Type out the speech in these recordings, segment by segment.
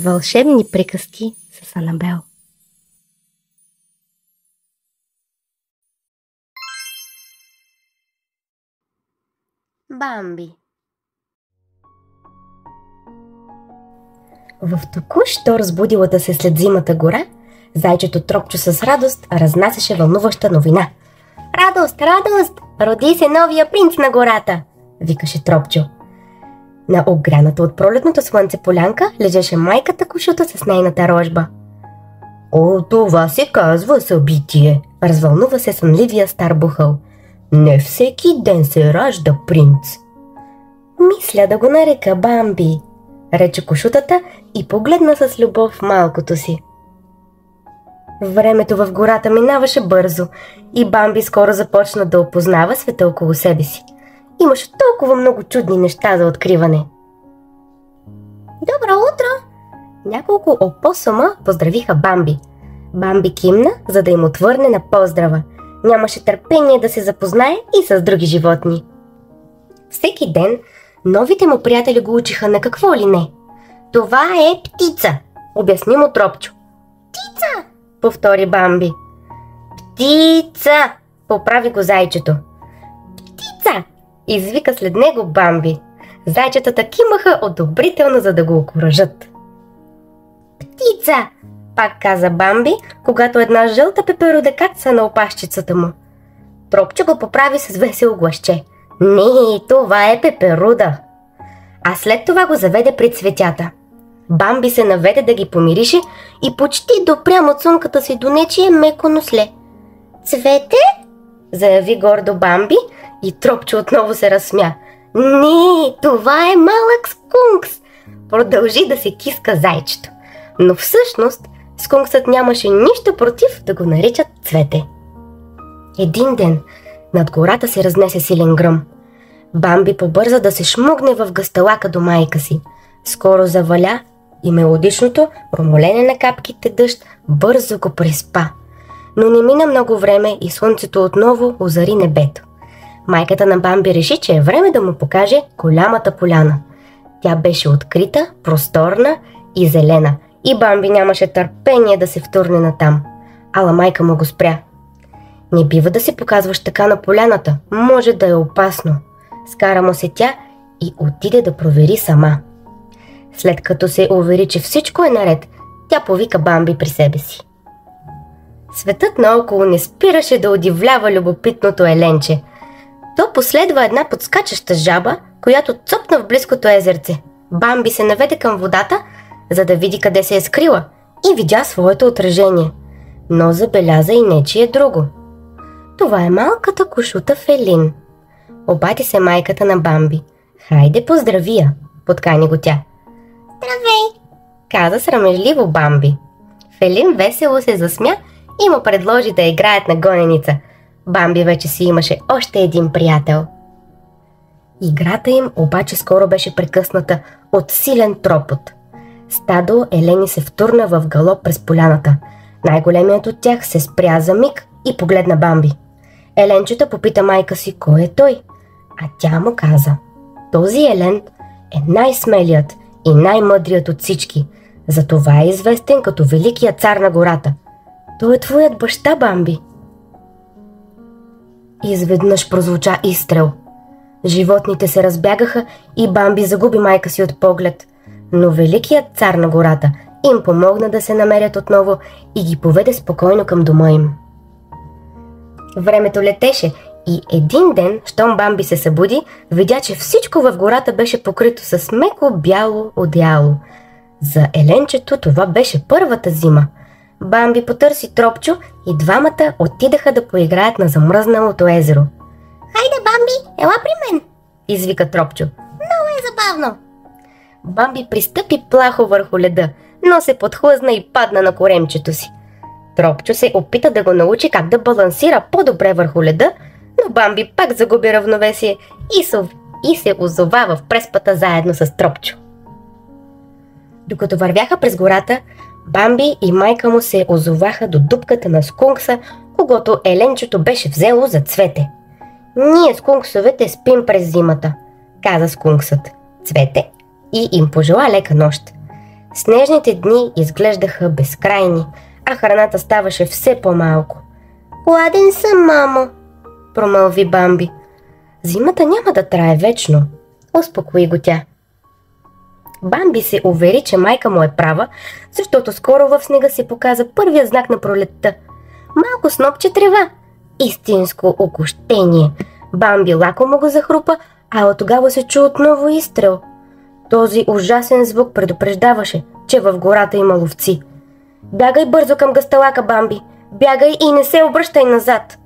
Вълшебни приказки с Анабел. Бамби. В току-що разбудилата се след зимата гора, зайчето Тропчо с радост разнасяше вълнуваща новина. Радост, радост! Роди се новия принц на гората! Викаше Тропчо. На огряната от пролетното слънце полянка лежеше майката Кошута с нейната рожба. О, това се казва събитие! Развълнува се сънливия стар бухъл. Не всеки ден се ражда принц. Мисля да го нарека Бамби, рече Кошутата и погледна с любов малкото си. Времето в гората минаваше бързо и Бамби скоро започна да опознава света около себе си. Имаше толкова много чудни неща за откриване. Добро утро! Няколко опосума поздравиха Бамби. Бамби кимна, за да им отвърне на поздрава. Нямаше търпение да се запознае и с други животни. Всеки ден новите му приятели го учиха на какво ли не. Това е птица, обясни му Тропчо. Птица, повтори Бамби. Птица, поправи го зайчето. Птица, извика след него Бамби. Зайчетата кимаха одобрително, за да го окуражат. Птица, пак каза Бамби, когато една жълта пеперуда каца на опашчицата му. Тропчо го поправи с весело гласче. Не, това е пеперуда. А след това го заведе при цветята. Бамби се наведе да ги помирише и почти допря муцунката си до нечие меко носле. Цвете? Заяви гордо Бамби и Тропчо отново се разсмя. Не, това е малък скункс. Продължи да се киска зайчето. Но всъщност скунксът нямаше нищо против да го наричат Цвете. Един ден над гората се разнесе силен гръм. Бамби побърза да се шмугне в гъсталака до майка си. Скоро заваля и мелодичното ромолене на капките дъжд бързо го преспа. Но не мина много време и слънцето отново озари небето. Майката на Бамби реши, че е време да му покаже голямата поляна. Тя беше открита, просторна и зелена и Бамби нямаше търпение да се втурне натам. Ала майка му го спря. Не бива да се показваш така на поляната, може да е опасно. Скара му се тя и отиде да провери сама. След като се увери, че всичко е наред, тя повика Бамби при себе си. Светът наоколо не спираше да удивлява любопитното еленче. То последва една подскачаща жаба, която цопна в близкото езерце. Бамби се наведе към водата, за да види къде се е скрила и видя своето отражение. Но забеляза и нечие друго. Това е малката Кошута Фелин. Обади се майката на Бамби. Хайде поздрави я, подкани го тя. Здравей, каза срамежливо Бамби. Фелин весело се засмя и му предложи да играят на гоненица. Бамби вече си имаше още един приятел. Играта им обаче скоро беше прекъсната от силен тропот. Стадо елени се втурна в галоп през поляната. Най-големият от тях се спря за миг и погледна Бамби. Еленчето попита майка си кой е той, а тя му каза: този елен е най-смелият и най-мъдрият от всички, затова е известен като великият цар на гората. Той е твоят баща, Бамби. Изведнъж прозвуча изстрел. Животните се разбягаха и Бамби загуби майка си от поглед, но великият цар на гората им помогна да се намерят отново и ги поведе спокойно към дома им. Времето летеше и един ден, щом Бамби се събуди, видя, че всичко в гората беше покрито с меко бяло одеяло. За еленчето това беше първата зима. Бамби потърси Тропчо и двамата отидаха да поиграят на замръзналото езеро. Хайде, Бамби, ела при мен, извика Тропчо. Много е забавно. Бамби пристъпи плахо върху леда, но се подхлъзна и падна на коремчето си. Тропчо се опита да го научи как да балансира по-добре върху леда, но Бамби пак загуби равновесие и се озова в преспата заедно с Тропчо. Докато вървяха през гората, Бамби и майка му се озоваха до дупката на скункса, когото еленчето беше взело за Цвете. Ние скунксовете спим през зимата, каза скунксът Цвете и им пожела лека нощ. Снежните дни изглеждаха безкрайни, а храната ставаше все по-малко. Гладен съм, мамо, промълви Бамби. Зимата няма да трае вечно, успокои го тя. Бамби се увери, че майка му е права, защото скоро в снега се показа първия знак на пролетта. Малко снопче трева. Истинско окощение. Бамби лакомо го захрупа, а от тогава се чу отново изстрел. Този ужасен звук предупреждаваше, че в гората има ловци. Бягай бързо към гъсталака, Бамби! Бягай и не се обръщай назад!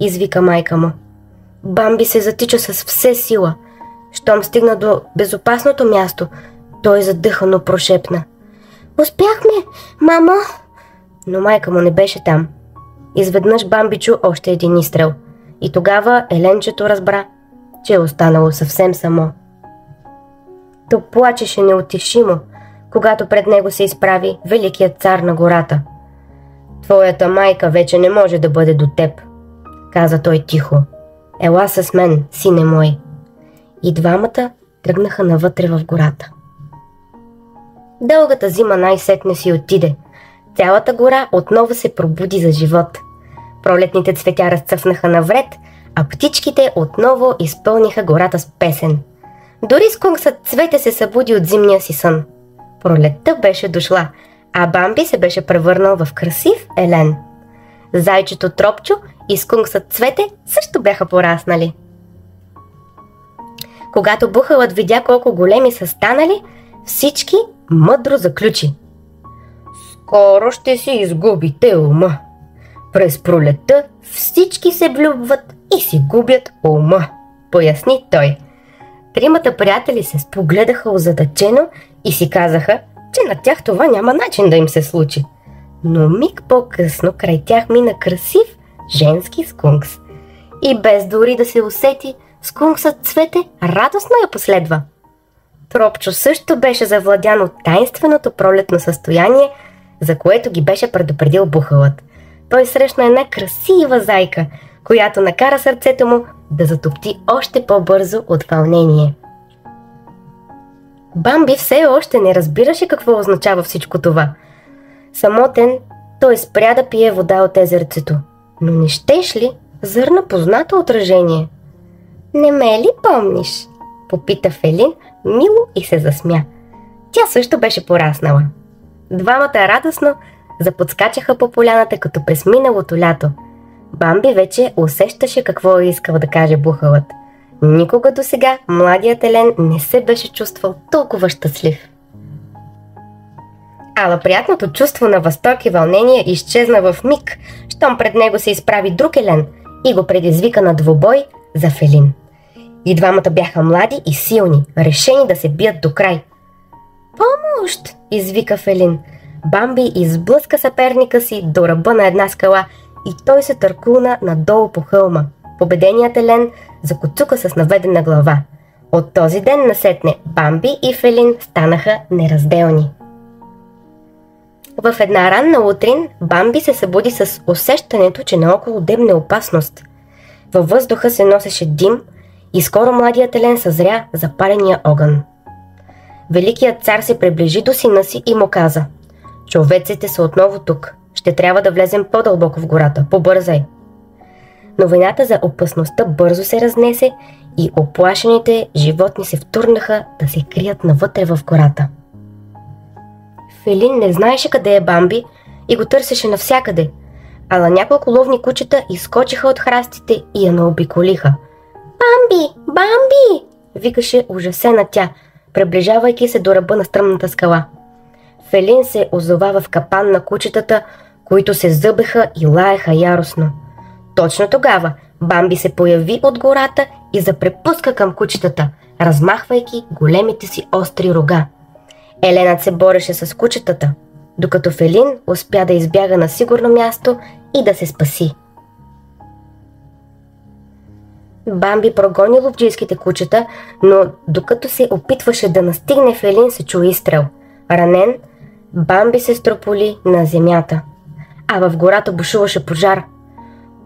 Извика майка му. Бамби се затича с все сила. Щом стигна до безопасното място, той задъхано прошепна. Успяхме, мамо! Но майка му не беше там. Изведнъж Бамби чу още един изстрел. И тогава Еленчето разбра, че е останало съвсем само. То плачеше неутешимо, когато пред него се изправи великият цар на гората. Твоята майка вече не може да бъде до теб, каза той тихо. Ела с мен, сине мой. И двамата тръгнаха навътре в гората. Дългата зима най-сетне си отиде. Цялата гора отново се пробуди за живот. Пролетните цветя разцъфнаха навред, а птичките отново изпълниха гората с песен. Дори скунксът Цвете се събуди от зимния си сън. Пролетта беше дошла, а Бамби се беше превърнал в красив елен. Зайчето Тропчо и скунксът Цвете също бяха пораснали. Когато Бухалът видя колко големи са станали, всички мъдро заключи. Скоро ще си изгубите ума. През пролетта всички се влюбват и си губят ума, поясни той. Тримата приятели се спогледаха озадачено и си казаха, че на тях това няма начин да им се случи. Но миг по-късно край тях мина красив женски скункс. И без дори да се усети, скунксът Цвете радостно я последва. Тропчо също беше завладян от таинственото пролетно състояние, за което ги беше предупредил Бухалът. Той срещна една красива зайка, която накара сърцето му да затопти още по-бързо от вълнение. Бамби все още не разбираше какво означава всичко това. Самотен, той спря да пие вода от езерцето, но не щеш ли зърна познато отражение. Не ме ли помниш? Попита Фелин мило и се засмя. Тя също беше пораснала. Двамата радостно заподскачаха по поляната като през миналото лято. Бамби вече усещаше какво е искал да каже Бухалът. Никога досега младият елен не се беше чувствал толкова щастлив. Ала приятното чувство на възторг и вълнение изчезна в миг, щом пред него се изправи друг елен и го предизвика на двубой за Фелин. И двамата бяха млади и силни, решени да се бият до край. Помощ! Извика Фелин. Бамби изблъска съперника си до ръба на една скала и той се търкулна надолу по хълма. Победеният елен закоцука с наведена глава. От този ден насетне Бамби и Фелин станаха неразделни. В една ранна утрин Бамби се събуди с усещането, че наоколо дебне опасност. Във въздуха се носеше дим и скоро младият елен съзря запаления огън. Великият цар се приближи до сина си и му каза: човеците са отново тук. Ще трябва да влезем по-дълбоко в гората. Побързай! Новината за опасността бързо се разнесе и оплашените животни се втурнаха да се крият навътре в гората. Фелин не знаеше къде е Бамби и го търсеше навсякъде, ала няколко ловни кучета изскочиха от храстите и я наобиколиха. Бамби! Бамби! Викаше ужасена тя, приближавайки се до ръба на стръмната скала. Фелин се озова в капан на кучетата, които се зъбеха и лаеха яростно. Точно тогава Бамби се появи от гората и запрепуска към кучетата, размахвайки големите си остри рога. Еленът се бореше с кучетата, докато Фелин успя да избяга на сигурно място и да се спаси. Бамби прогони ловджийските кучета, но докато се опитваше да настигне Фелин, се чу изстрел. Ранен, Бамби се строполи на земята, а в гората бушуваше пожар.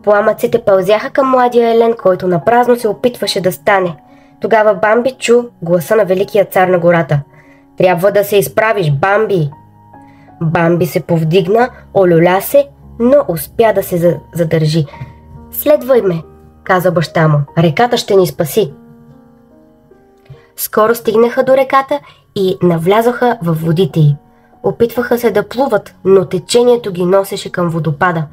Пламъците пълзяха към младия елен, който напразно се опитваше да стане. Тогава Бамби чу гласа на великия цар на гората. Трябва да се изправиш, Бамби! Бамби се повдигна, олюля се, но успя да се задържи. Следвай ме, каза баща му. Реката ще ни спаси. Скоро стигнаха до реката и навлязоха във водите й. Опитваха се да плуват, но течението ги носеше към водопада.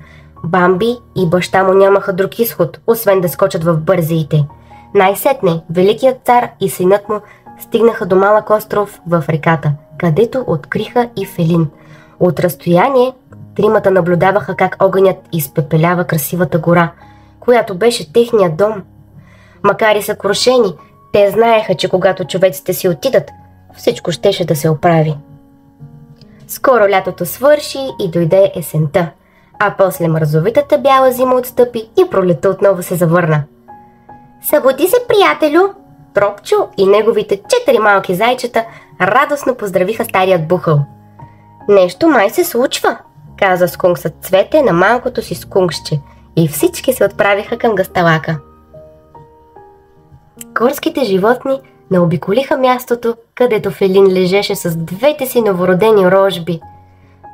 Бамби и баща му нямаха друг изход, освен да скочат в бързеите. Най-сетне великият цар и синът му стигнаха до малък остров в реката, където откриха и Фелин. От разстояние тримата наблюдаваха как огънят изпепелява красивата гора, която беше техният дом. Макар и съкрушени, те знаеха, че когато човеците си отидат, всичко щеше да се оправи. Скоро лятото свърши и дойде есента, а после мразовитата бяла зима отстъпи и пролетта отново се завърна. Събуди се, приятелю! Тропчо и неговите 4 малки зайчета радостно поздравиха старият бухъл. Нещо май се случва, каза скунксът Цвете на малкото си скунксче, и всички се отправиха към гъсталака. Горските животни наобиколиха мястото, където Фелин лежеше с двете си новородени рожби.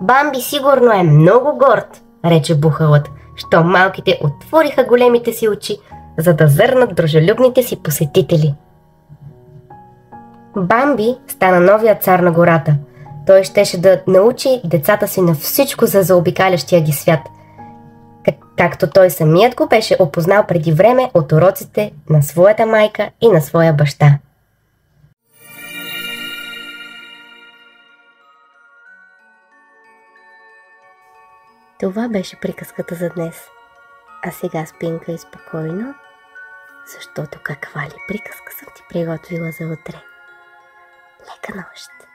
Бамби сигурно е много горд, рече бухалът, що малките отвориха големите си очи, за да зърнат дружелюбните си посетители. Бамби стана новия цар на гората. Той щеше да научи децата си на всичко за заобикалящия ги свят, както той самият го беше опознал преди време от уроците на своята майка и на своя баща. Това беше приказката за днес. А сега спинка и спокойно, защото каква ли приказка съм ти приготвила за утре. Лека нощ!